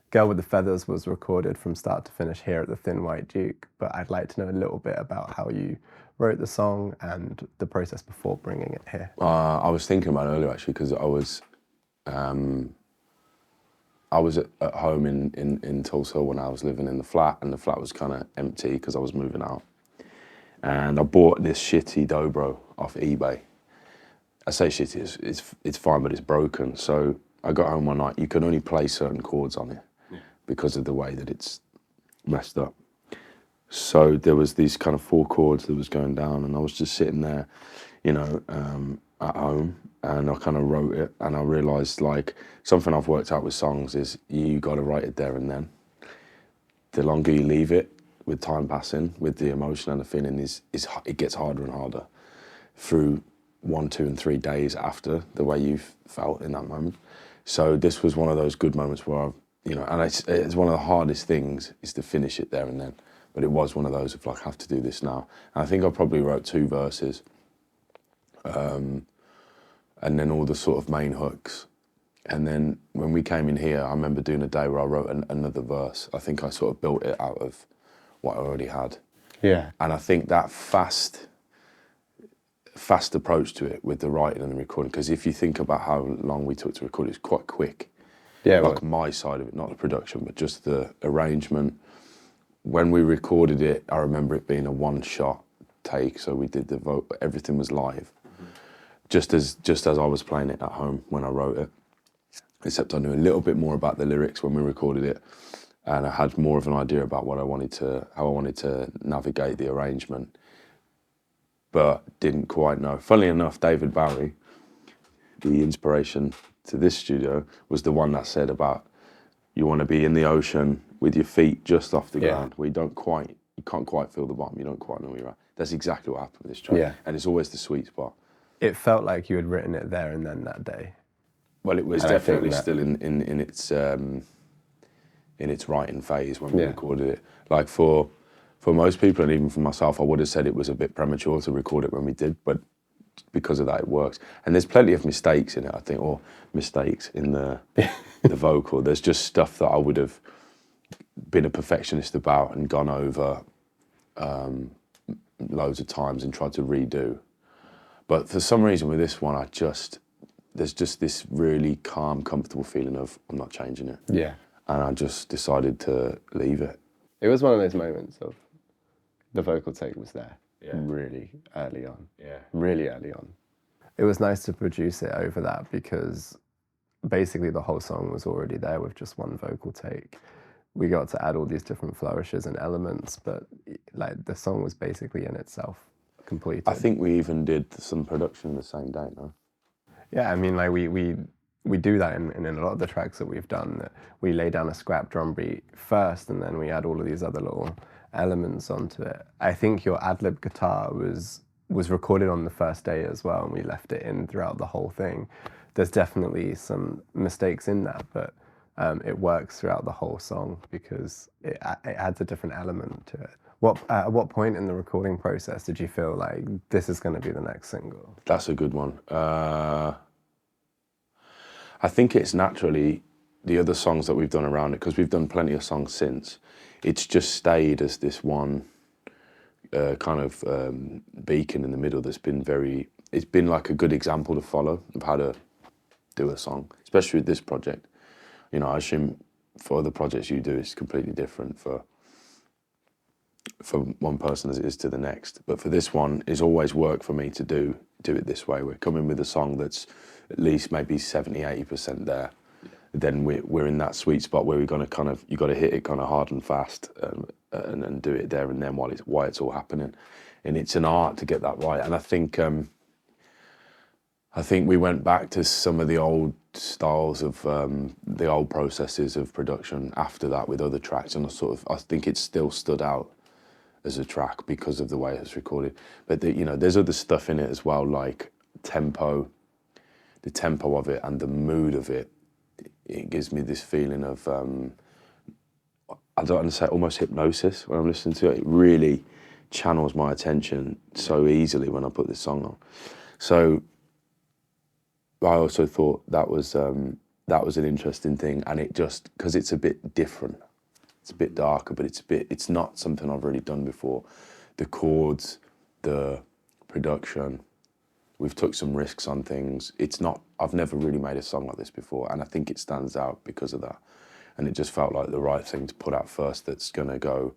Girl with the Feathers was recorded from start to finish here at the Thin White Duke, but I'd like to know a little bit about how you wrote the song and the process before bringing it here. I was thinking about it earlier actually because I was at home in Tulsa when I was living in the flat, and the flat was kind of empty because I was moving out. And I bought this shitty dobro off eBay. I say shitty, it's fine, but it's broken. So I got home one night. You can only play certain chords on it because of the way that it's messed up. So there was these kind of 4 chords that was going down, and I was just sitting there, you know, at home, and I kind of wrote it, and I realised, like, something I've worked out with songs is you got to write it there and then. The longer you leave it, with time passing, with the emotion and the feeling, it gets harder and harder through 1, 2, and 3 days after the way you've felt in that moment. So this was one of those good moments where I've, you know, and it's one of the hardest things is to finish it there and then. But it was one of those of like, I have to do this now. And I think I probably wrote 2 verses. And then all the sort of main hooks. And then when we came in here, I remember doing a day where I wrote another verse. I think I sort of built it out of what I already had. Yeah. And I think that fast approach to it with the writing and the recording, because if you think about how long we took to record, it's quite quick. Yeah. Like my side of it, not the production, but just the arrangement. When we recorded it, I remember it being a 1-shot take. So we did everything was live. Just as I was playing it at home when I wrote it, except I knew a little bit more about the lyrics when we recorded it, and I had more of an idea about how I wanted to navigate the arrangement, but didn't quite know. Funnily enough, David Bowie, the inspiration to this studio, was the one that said about you want to be in the ocean with your feet just off the ground, where you can't quite feel the bottom, you don't quite know where you're at. That's exactly what happened with this track, and it's always the sweet spot. It felt like you had written it there and then that day. Well, it was definitely still in its writing phase when we recorded it. Like for most people, and even for myself, I would have said it was a bit premature to record it when we did, but because of that, it works. And there's plenty of mistakes in it, I think, or mistakes in the vocal. There's just stuff that I would have been a perfectionist about and gone over loads of times and tried to redo. But for some reason with this one, there's just this really calm, comfortable feeling of I'm not changing it. Yeah. And I just decided to leave it. It was one of those moments of the vocal take was there really early on. Yeah. Really early on. It was nice to produce it over that because basically the whole song was already there with just one vocal take. We got to add all these different flourishes and elements, but like the song was basically in itself completed. I think we even did some production the same day, no? Yeah, I mean, like we do that in a lot of the tracks that we've done. That we lay down a scrap drum beat first, and then we add all of these other little elements onto it. I think your ad-lib guitar was recorded on the first day as well, and we left it in throughout the whole thing. There's definitely some mistakes in that, but it works throughout the whole song because it adds a different element to it. At what point in the recording process did you feel like this is going to be the next single? That's a good one. I think it's naturally the other songs that we've done around it, because we've done plenty of songs since. It's just stayed as this one kind of beacon in the middle that's been it's been like a good example to follow of how to do a song, especially with this project. You know, I assume for other projects you do, it's completely different for one person as it is to the next. But for this one, it's always worked for me to do it this way. We're coming with a song that's at least maybe 70, 80% there. Then we're in that sweet spot where we're going to kind of, you got to hit it kind of hard and fast and do it there and then while it's all happening. And it's an art to get that right. And I think we went back to some of the old styles of the old processes of production after that with other tracks, and I think it's still stood out as a track because of the way it's recorded. But there's other stuff in it as well, like tempo, the tempo of it and the mood of it. It gives me this feeling of I don't want to say almost hypnosis when I'm listening to it. It really channels my attention so easily when I put this song on. So I also thought that was that was an interesting thing, and it just because it's a bit different. It's a bit darker, but it's not something I've really done before. The chords, the production, we've took some risks on things. I've never really made a song like this before, and I think it stands out because of that. And it just felt like the right thing to put out first that's gonna go,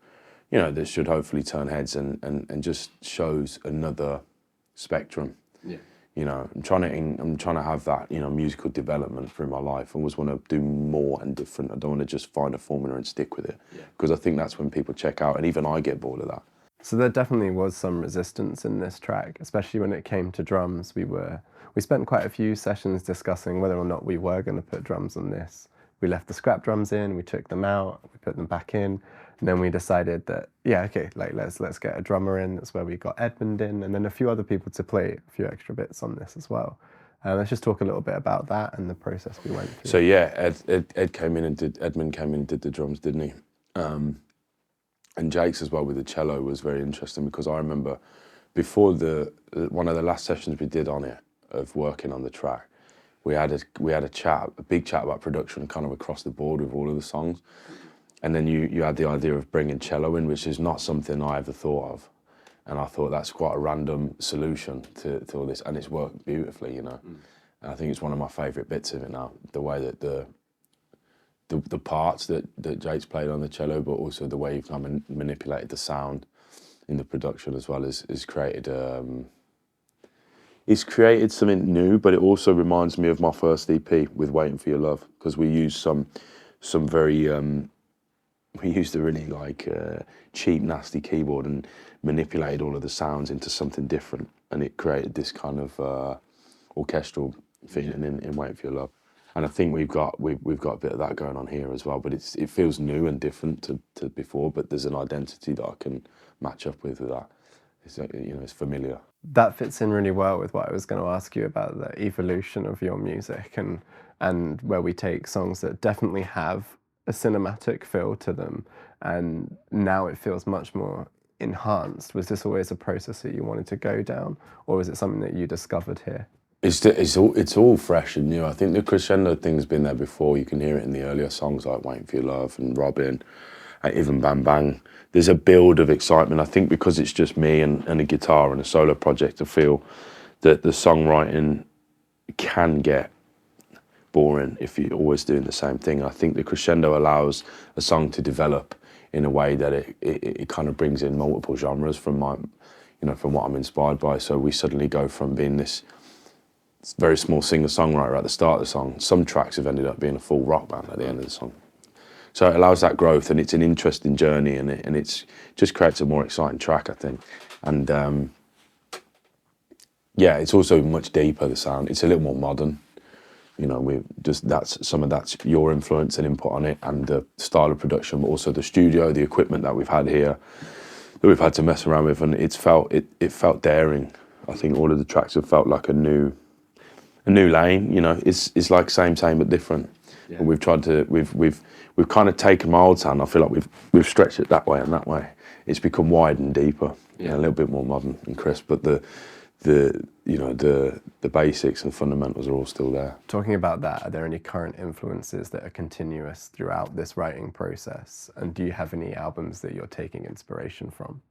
that should hopefully turn heads and just shows another spectrum. Yeah. I'm trying to have that, musical development through my life. I always want to do more and different. I don't want to just find a formula and stick with it, because I think that's when people check out, and even I get bored of that. So there definitely was some resistance in this track, especially when it came to drums. We spent quite a few sessions discussing whether or not we were going to put drums on this. We left the scrap drums in, we took them out, we put them back in, and then we decided that, let's get a drummer in. That's where we got Edmund in, and then a few other people to play a few extra bits on this as well. Let's just talk a little bit about that and the process we went through. So yeah, Edmund came in and did the drums, didn't he? And Jake's as well with the cello was very interesting, because I remember before one of the last sessions we did on it, of working on the track, we had a big chat about production kind of across the board with all of the songs. And then you had the idea of bringing cello in, which is not something I ever thought of. And I thought that's quite a random solution to all this, and it's worked beautifully, And I think it's one of my favourite bits of it now, the way that the parts that Jake's played on the cello, but also the way you've kind of manipulated the sound in the production as well, is created. It's created something new, but it also reminds me of my first EP with "Waiting for Your Love," because we used some very we used a really cheap, nasty keyboard and manipulated all of the sounds into something different, and it created this kind of orchestral feeling in "Waiting for Your Love." And I think we've got a bit of that going on here as well, but it feels new and different to before. But there's an identity that I can match up with that. It's familiar. That fits in really well with what I was going to ask you about, the evolution of your music, and where we take songs that definitely have a cinematic feel to them, and now it feels much more enhanced. Was this always a process that you wanted to go down, or was it something that you discovered here? It's all fresh and new. I think the crescendo thing's been there before. You can hear it in the earlier songs like "Waiting for Your Love" and "Robin," and even "Bang Bang." There's a build of excitement. I think because it's just me and a guitar and a solo project, I feel that the songwriting can get boring if you're always doing the same thing. I think the crescendo allows a song to develop in a way that it kind of brings in multiple genres from from what I'm inspired by. So we suddenly go from being this very small singer-songwriter at the start of the song. Some tracks have ended up being a full rock band at the end of the song. So it allows that growth, and it's an interesting journey, and it's just creates a more exciting track, I think. And it's also much deeper, the sound. It's a little more modern. That's your influence and input on it, and the style of production, but also the studio, the equipment that we've had here, that we've had to mess around with, and it felt daring. I think all of the tracks have felt like a new lane. It's like same but different. Yeah. And we've kind of taken my old sound. I feel like we've stretched it that way and that way. It's become wide and deeper, a little bit more modern and crisp. But the basics and fundamentals are all still there. Talking about that, are there any current influences that are continuous throughout this writing process? And do you have any albums that you're taking inspiration from?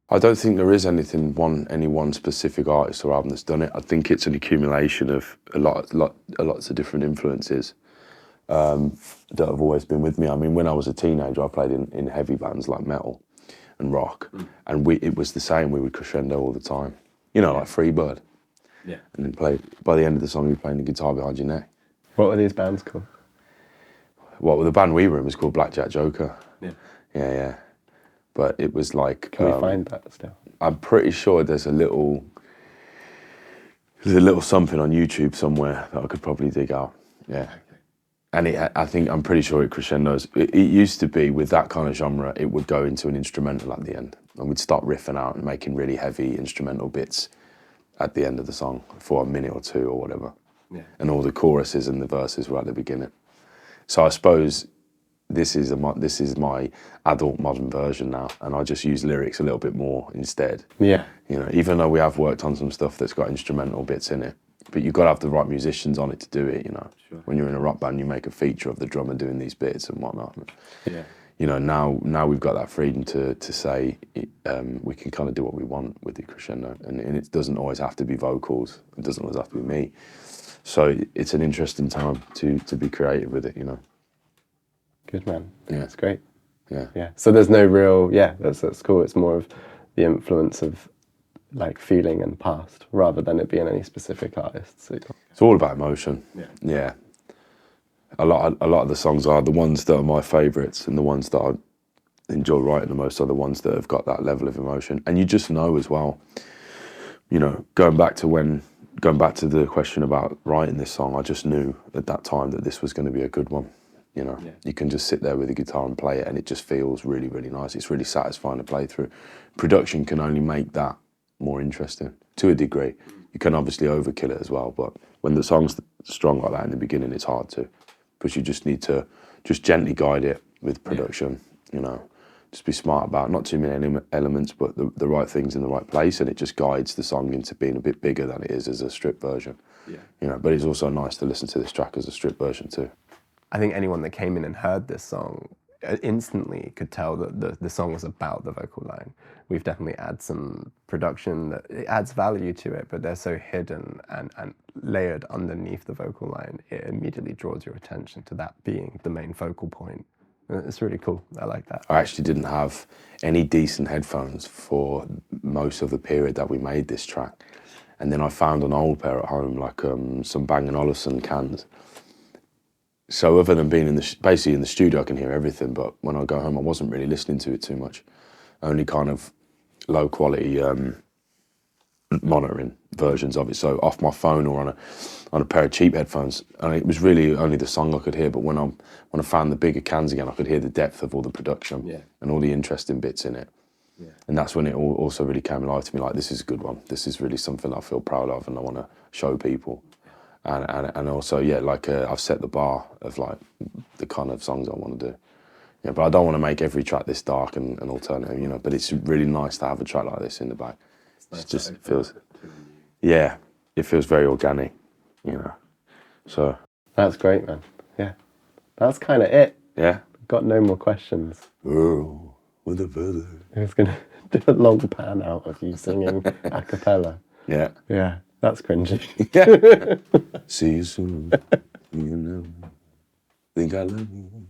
I don't think there is any one specific artist or album that's done it. I think it's an accumulation of lots of different influences that have always been with me. I mean, when I was a teenager, I played in heavy bands like metal and rock, and it was the same. We would crescendo all the time, like Freebird. Yeah. And then by the end of the song, you're playing the guitar behind your neck. What were these bands called? Well, the band we were in was called Blackjack Joker. Yeah. Yeah. But it was like... Can we find that still? I'm pretty sure there's a little something on YouTube somewhere that I could probably dig out. Yeah. Okay. And I'm pretty sure it crescendos. It used to be, with that kind of genre, it would go into an instrumental at the end. And we'd start riffing out and making really heavy instrumental bits at the end of the song for a minute or two or whatever. Yeah. And all the choruses and the verses were at the beginning. So I suppose this is my adult modern version now, and I just use lyrics a little bit more instead. Yeah. Even though we have worked on some stuff that's got instrumental bits in it, but you've got to have the right musicians on it to do it, you know. Sure. When you're in a rock band, you make a feature of the drummer doing these bits and whatnot. Yeah. You know, now we've got that freedom to say we can kind of do what we want with the crescendo, and it doesn't always have to be vocals. It doesn't always have to be me. So it's an interesting time to be creative with it, you know. Good, man. Yeah. That's great. Yeah. Yeah. So there's no real, that's cool. It's more of the influence of like feeling and past rather than it being any specific artist. So It's all about emotion. Yeah. Yeah. A lot of the songs are the ones that are my favourites, and the ones that I enjoy writing the most are the ones that have got that level of emotion. And you just know as well, you know, going back to the question about writing this song, I just knew at that time that this was going to be a good one. You know, you can just sit there with a guitar and play it, and it just feels really, really nice. It's really satisfying to play through. Production can only make that more interesting to a degree. You can obviously overkill it as well, but when the song's strong like that in the beginning, it's hard to, because you just need to just gently guide it with production. You know, just be smart about not too many elements, but the right things in the right place, and it just guides the song into being a bit bigger than it is as a stripped version. Yeah. You know, but it's also nice to listen to this track as a stripped version too. I think anyone that came in and heard this song instantly could tell that the song was about the vocal line. We've definitely added some production that it adds value to it, but they're so hidden and layered underneath the vocal line, it immediately draws your attention to that being the main focal point. It's really cool. I like that. I actually didn't have any decent headphones for most of the period that we made this track. And then I found an old pair at home, like some Bang & Olufsen cans. So other than being basically in the studio, I can hear everything, but when I go home, I wasn't really listening to it too much. Only kind of low quality monitoring versions of it. So off my phone or on a pair of cheap headphones. And it was really only the song I could hear, but when I found the bigger cans again, I could hear the depth of all the production and all the interesting bits in it. Yeah. And that's when it also really came alive to me, like, this is a good one. This is really something I feel proud of and I want to show people. And also, yeah, like I've set the bar of like the kind of songs I want to do. Yeah, but I don't want to make every track this dark and alternative, you know. But it's really nice to have a track like this in the back. It just feels, yeah, it feels very organic, you know. So that's great, man. Yeah, that's kind of it. Yeah, got no more questions. Earl with a feather. I was gonna do a long pan out of you singing a cappella. Yeah. Yeah. That's cringy. See you soon. You know, think I love you.